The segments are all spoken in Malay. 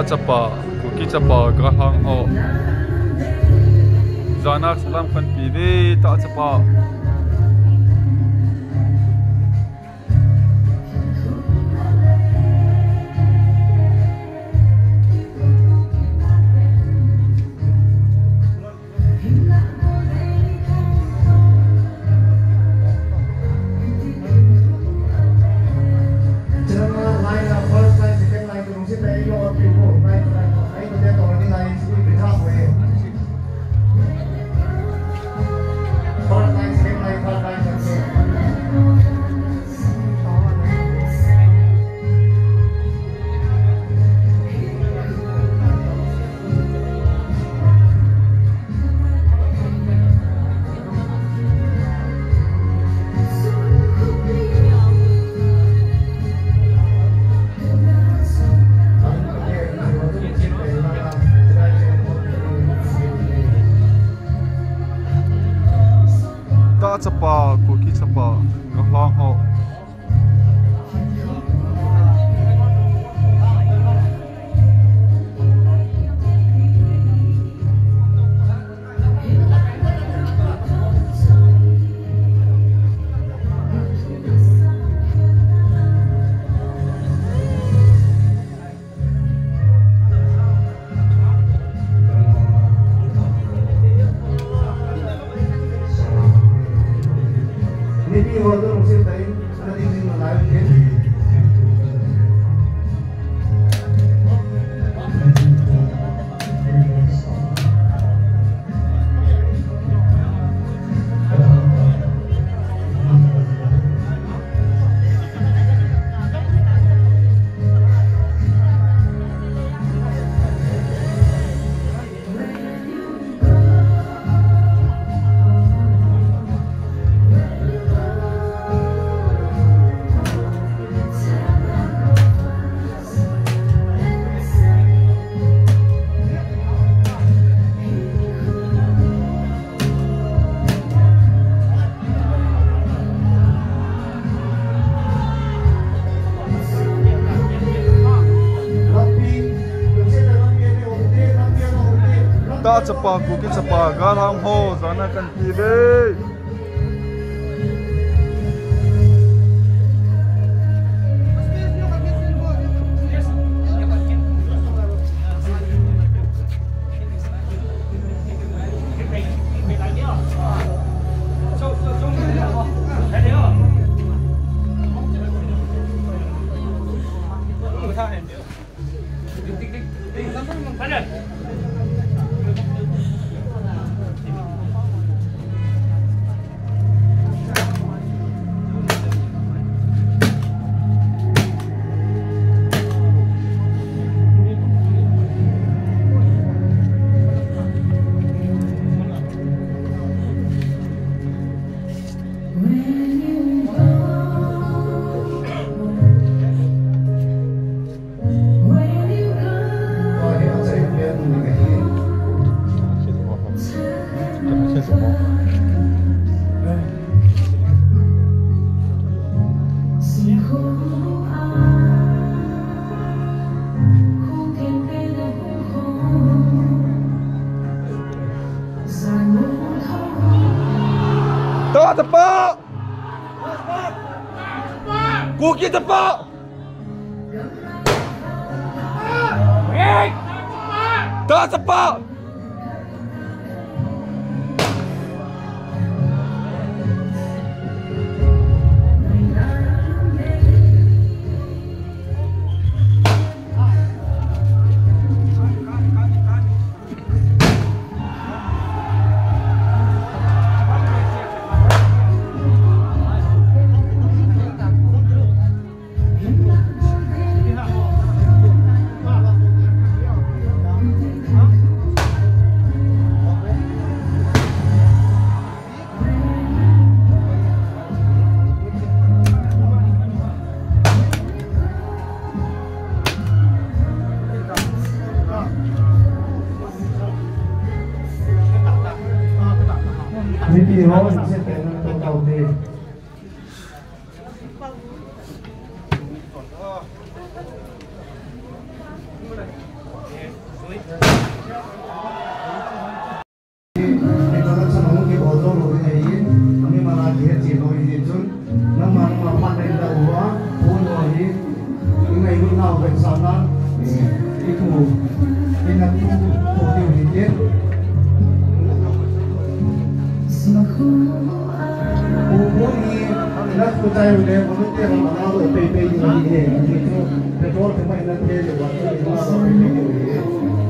ta chapa kuki chapa grahang o zanak salam khan pi de ta chapa chapa kuki chapa grahang ho ta chapa kuki chapa grahang ho zana kan pi de ta chapa kuki chapa ta chapa Maybe all is set and out there. Umumnya nak percaya dengan manusia yang mana PPP ini itu betul cuma nanti lewat itu apa PPP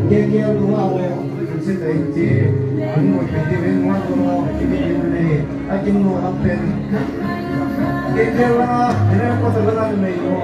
ini dia dua orang kita ini ini PPP ini orang PPP ini aja mau apa dia lah ini apa sebenarnya ini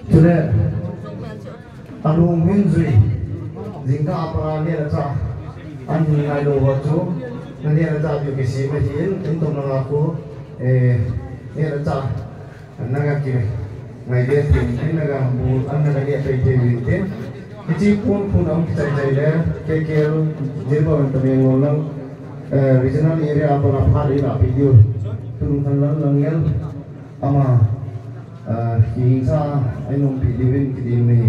Sudah, anu minzui, jika apa ni ada, anu ada waktu, nanti ada juga si macam untuk mengaku, ni ada, naga kiri, naga kiri, naga bu, naga dia pergi kiri, jadi pun am kita jadi, KKL, jadi kita mengulang regional area apa hari lah video, turun kanan langgar, ama hingsa ainung pilihin kidim ni.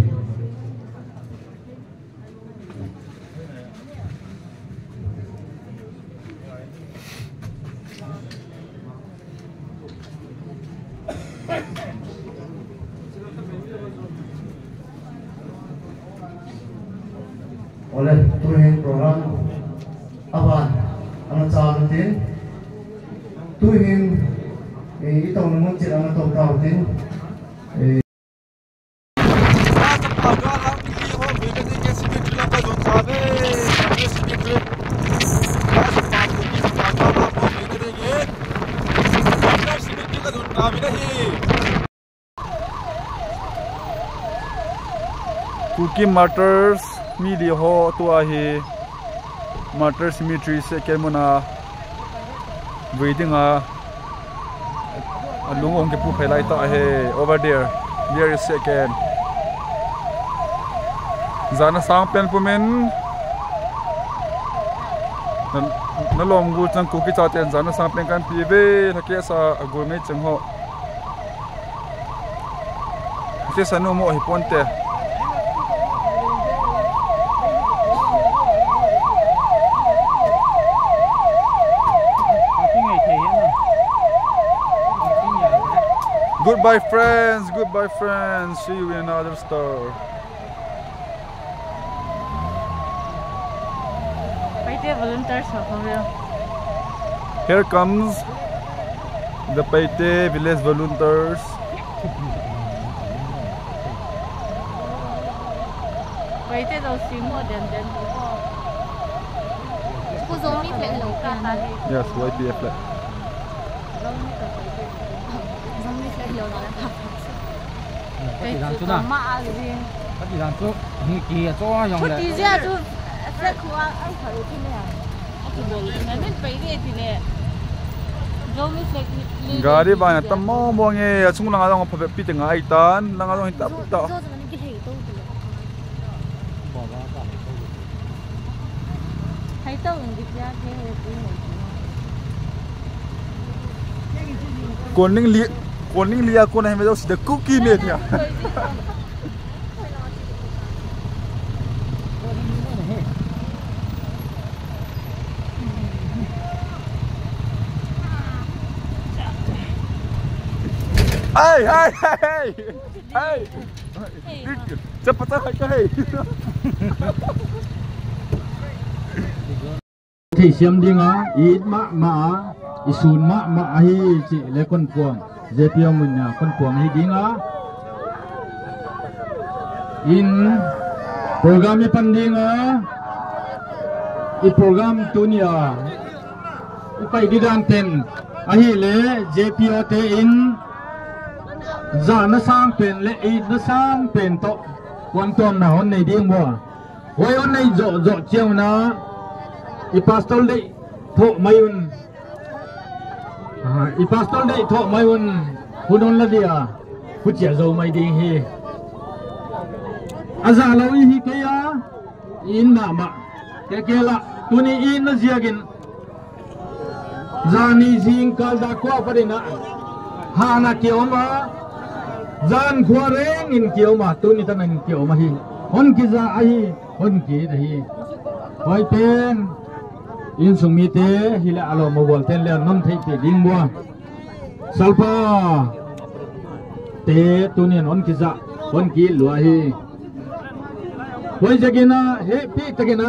Oleh tulen program tin tu hin itong namun sila na tong tao tin Cookie Martyrs media ho to ahi Martyrs Cemetery se kemuna waiting lungong ke pu phelai ta he over there is second zana sang pen pumen na lom gu chang cookie cha ten zana sang pen kan pi ve thake sa agurme chang ho se sanu mo hi ponte Goodbye friends, see you in another store. Here comes the Paite village volunteers. Yes, YPF flag. Gari ba na tamo mo nge asung lang adong pa pi tenga itan lang adong hinta puta Koning liya ko na hime the cookie made niya. Hey! Cepat hey! Thì xem đi ngá ít mà isun mà hi chị lấy con cuồng dễ piao mình con cuồng hi đi ngá in program i panding i program tunia upai di dan ten ahi le JPO te in za na sang pen le i na sang pen to quan tom na hon nei ding bo hoi on nei zo chiao na i pastor dei tho mayun i pastor dei tho mayun hunon la dia hu chia zo mai ding hi aza lo hi ke ya in na ma ke la tuni in na ziagin zani jing kal da ko padina hana kiyo ma zan khwa reng in kiyo ma tuni tan in kiyo ma hi hon ki za ai hon ki da hi hoi pen in sung mi te hila alo mo bol ten le non thei pe ding bua salpa te tuni on ki za hon ki lua hi hoi jagina he pi tagina